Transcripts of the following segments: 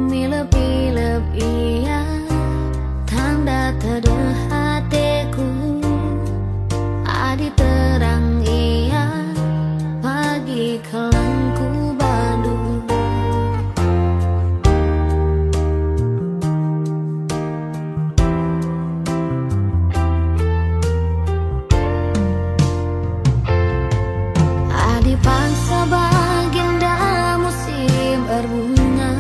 Milep-milep iya tanda terde hatiku. Adi terang iya pagi kelangku Bandung. Adi pangsa baginda musim berbunga.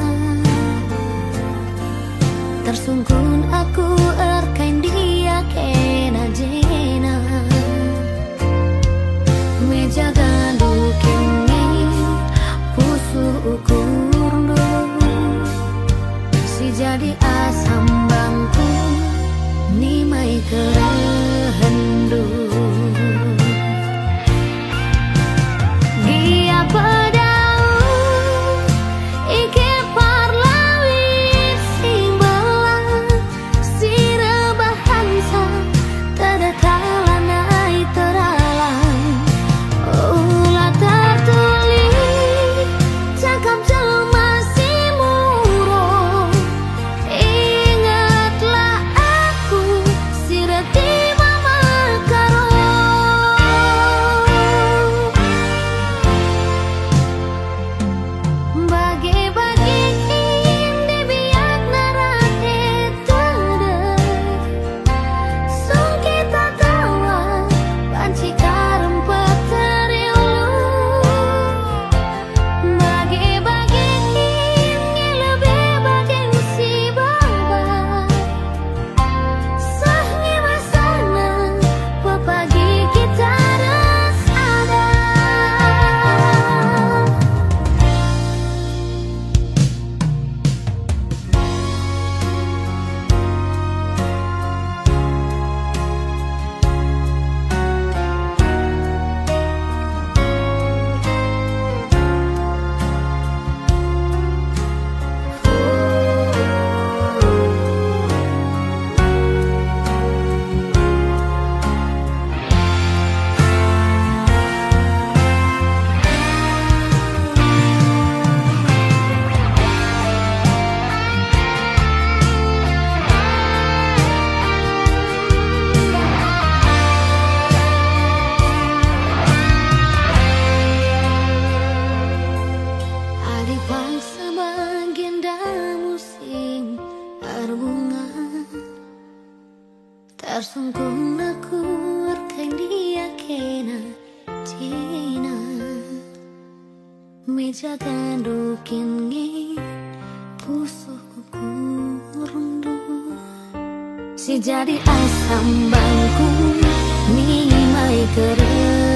Tersungkun aku erkain dia kena jena. Meja ganduk ini pusu ukur si jadi asam bangku nimai kerendu. Dia pedau ikir parlawit simbelang si rebahansa tadakala naik teralang. Ulah tertulis cakap jelma si murung. Ingatlah aku si reti mama karo. Bagi-bagi di biak narate tede. Sung kita kawan banci karem peteri ulu. Bagi-bagi lebih bagian si baba. Sahnya masana pepagi kita res ada. Adi pangsa baginda musim berbunga. Tersungkung aku erkain dia kena jena. Meja ganduk ini pusuh kurundu si jadi asam bangku nimai keren.